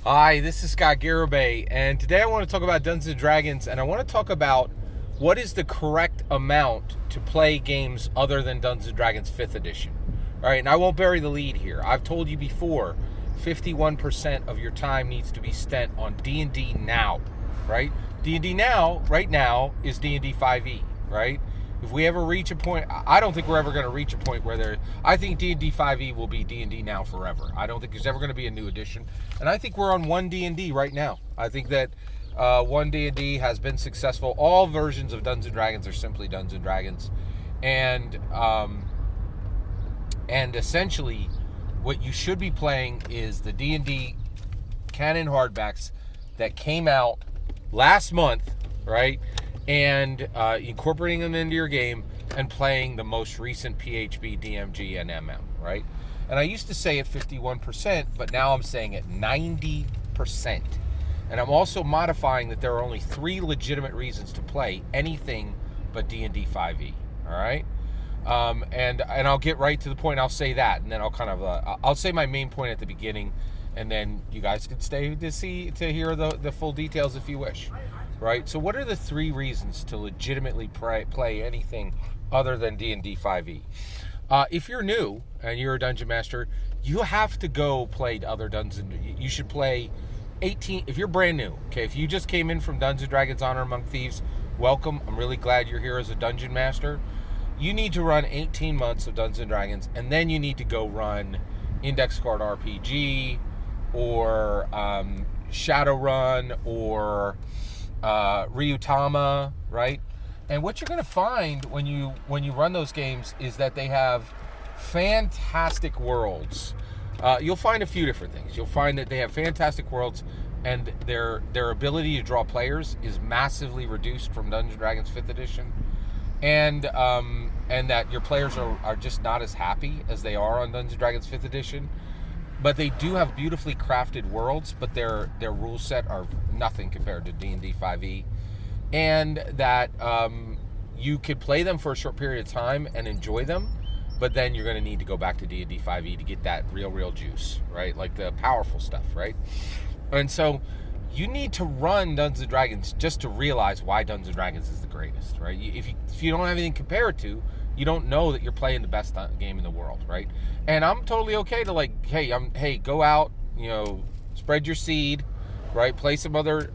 Hi, this is Scott Garibay, and today I want to talk about Dungeons & Dragons, and I want to talk about what is the correct amount to play games other than Dungeons & Dragons 5th edition. All right, and I won't bury the lead here. I've told you before, 51% of your time needs to be spent on D&D now, right? D&D now, right now, is D&D 5e, right? If we ever reach a point, I don't think we're ever going to reach a point where I think D&D 5e will be D&D now forever. I don't think there's ever going to be a new edition. And I think we're on one D&D right now. I think that one D&D has been successful. All versions of Dungeons & Dragons are simply Dungeons & Dragons. And essentially, what you should be playing is the D&D canon hardbacks that came out last month, right? And incorporating them into your game and playing the most recent PHB, DMG, and MM, right? And I used to say at 51%, but now I'm saying at 90%. And I'm also modifying that there are only 3 legitimate reasons to play anything but D&D 5e, all right? And I'll get right to the point. I'll say that, and then I'll kind of I'll say my main point at the beginning, and then you guys can stay to hear the full details if you wish. Right? So what are the 3 reasons to legitimately play anything other than D&D 5e? If you're new and you're a dungeon master, you have to go play other dungeons. You should play 18. If you're brand new, okay, if you just came in from Dungeons & Dragons Honor Among Thieves, welcome. I'm really glad you're here as a dungeon master. You need to run 18 months of Dungeons & Dragons, and then you need to go run Index Card RPG or Shadowrun or Ryutama, right? And what you're going to find when you run those games is that they have fantastic worlds. You'll find a few different things. You'll find that they have fantastic worlds, and their ability to draw players is massively reduced from Dungeons & Dragons 5th edition, and that your players are just not as happy as they are on Dungeons & Dragons 5th edition. But they do have beautifully crafted worlds, but their rule set are nothing compared to D&D 5e. And that you could play them for a short period of time and enjoy them, but then you're going to need to go back to D&D 5e to get that real juice, right? Like the powerful stuff, right? And so you need to run Dungeons & Dragons just to realize why Dungeons & Dragons is the greatest, right? If you don't have anything to compare it to, you don't know that you're playing the best game in the world, right? And I'm totally okay to hey, go out, spread your seed, right? Play some other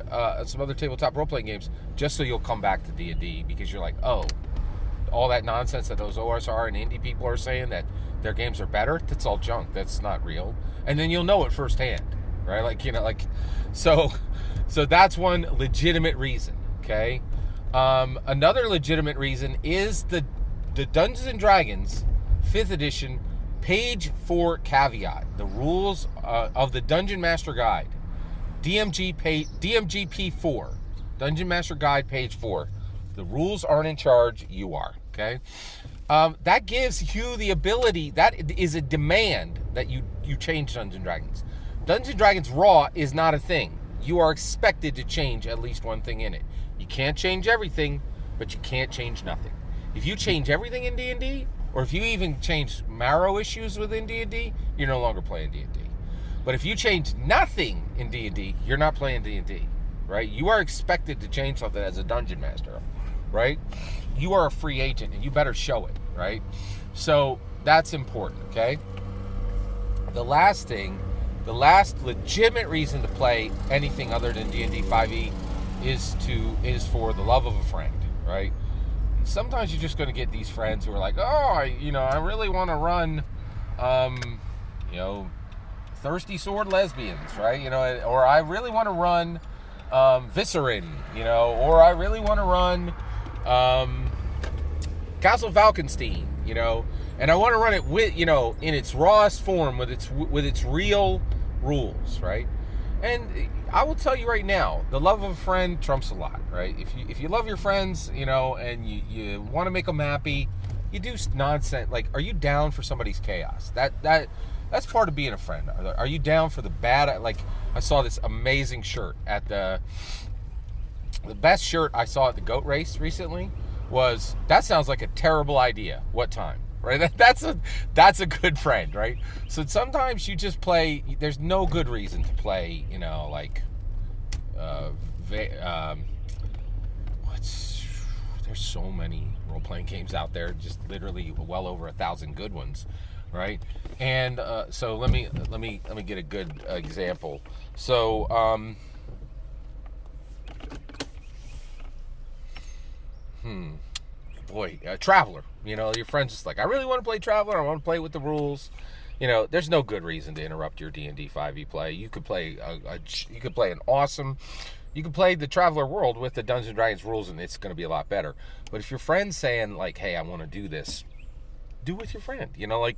tabletop role playing games, just so you'll come back to D&D because you're like, oh, all that nonsense that those OSR and indie people are saying that their games are better, that's all junk. That's not real. And then you'll know it firsthand, right? So that's one legitimate reason. Okay, another legitimate reason is the Dungeons & Dragons 5th edition page 4 caveat, the rules of the Dungeon Master Guide, DMGP 4, Dungeon Master Guide page 4. The rules aren't in charge, you are, okay? That gives you the ability, that is a demand that you change Dungeons & Dragons. Dungeons & Dragons Raw is not a thing. You are expected to change at least one thing in it. You can't change everything, but you can't change nothing. If you change everything in D&D, or if you even change marrow issues within D&D, you're no longer playing D&D. But if you change nothing in D&D, you're not playing D&D, right? You are expected to change something as a dungeon master, right? You are a free agent, and you better show it, right? So that's important, okay? The last legitimate reason to play anything other than D&D 5e is for the love of a friend, right? Sometimes you're just going to get these friends who are like, oh, I really want to run, Thirsty Sword Lesbians, right? Or I really want to run Viscerin, or I really want to run Castle Falkenstein, and I want to run it with, in its rawest form with its real rules, right? And I will tell you right now, the love of a friend trumps a lot, right? If you love your friends, and you want to make them happy, you do nonsense. Like, are you down for somebody's chaos? That's part of being a friend. Are you down for the bad? Like, I saw this amazing shirt at the best shirt I saw at the goat race recently was, that sounds like a terrible idea. What time? right? That's a good friend, right? So sometimes you just play. There's no good reason to play, like uh, there's so many role-playing games out there, just literally well over 1,000 good ones, right? And so let me get a good example. So Traveler. Your friend's just like, I really want to play Traveler. I want to play with the rules. There's no good reason to interrupt your D&D 5e play. You could play you could play the Traveler world with the Dungeons and Dragons rules, and it's going to be a lot better. But if your friend's saying like, hey, I want to do this, do with your friend.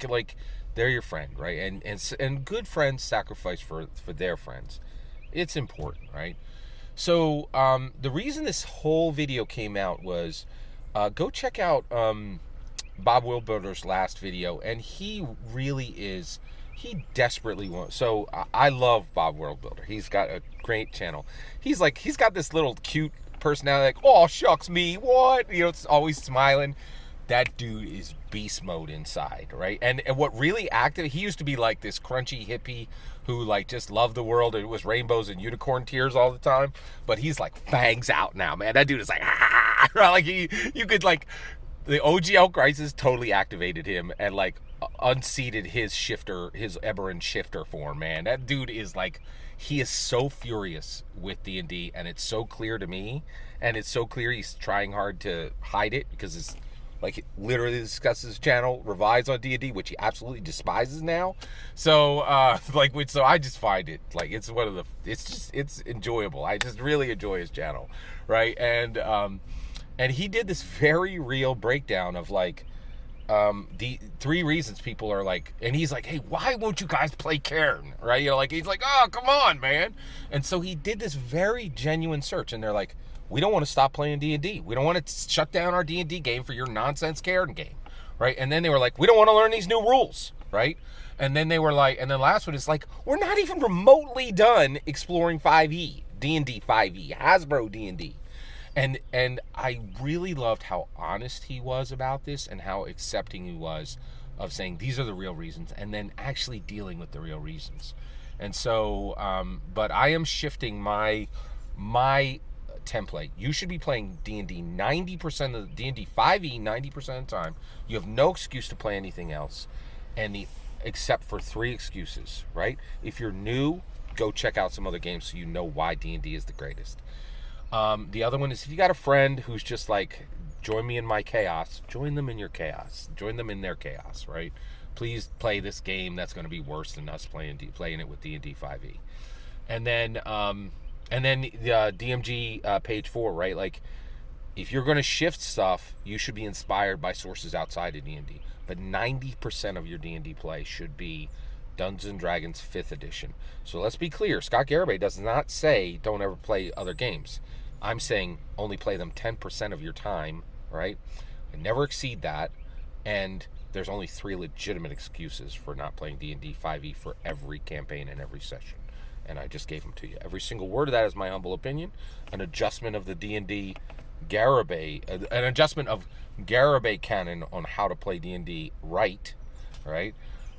Like they're your friend, right? And good friends sacrifice for their friends. It's important, right? So the reason this whole video came out was go check out Bob Wilbuilder's last video, and he desperately wants. So I love Bob Wilbuilder. He's got a great channel. He's got this little cute personality, like, oh shucks me, what? It's always smiling. That dude is beast mode inside, right? And what really he used to be like this crunchy hippie who like just loved the world, and it was rainbows and unicorn tears all the time. But he's like fangs out now, man. That dude is like, like you could like, the OGL crisis totally activated him and like unseated his Eberron shifter form, man. That dude is like, he is so furious with D&D, and it's so clear to me, and it's so clear he's trying hard to hide it, because it's like, he literally discusses his channel, revides on D&D, which he absolutely despises now. So so I just find it like, it's it's enjoyable. I just really enjoy his channel, right? And he did this very real breakdown of like the 3 reasons people are like, and he's like, hey, why won't you guys play Cairn, right? Like, he's like, oh, come on, man. And so he did this very genuine search, and they're like, we don't want to stop playing D&D. We don't want to shut down our D&D game for your nonsense Cairn game, right? And then they were like, we don't want to learn these new rules, right? And then they were like, and then last one is like, we're not even remotely done exploring 5e, D&D 5e, Hasbro D&D. And I really loved how honest he was about this, and how accepting he was of saying these are the real reasons, and then actually dealing with the real reasons. And so, but I am shifting my template. You should be playing D&D 90% of the D&D 5e 90% of the time. You have no excuse to play anything else, except for 3 excuses, right? If you're new, go check out some other games so you know why D&D is the greatest. The other one is, if you got a friend who's just like, join me in my chaos, join them in your chaos, join them in their chaos, right? Please play this game that's going to be worse than us playing it with D&D 5e. And then the DMG page 4, right? Like, if you're going to shift stuff, you should be inspired by sources outside of D&D. But 90% of your D&D play should be Dungeons & Dragons 5th edition. So let's be clear. Scott Garibay does not say don't ever play other games. I'm saying only play them 10% of your time, right? And never exceed that. And there's only 3 legitimate excuses for not playing D&D 5e for every campaign and every session. And I just gave them to you. Every single word of that is my humble opinion. An adjustment of the D&D Garibay, an adjustment of Garibay canon on how to play D&D right?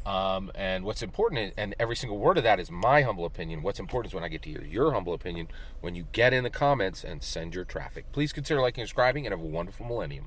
And what's important, and every single word of that is my humble opinion. What's important is when I get to hear your humble opinion when you get in the comments and send your traffic. Please consider liking and subscribing, and have a wonderful millennium.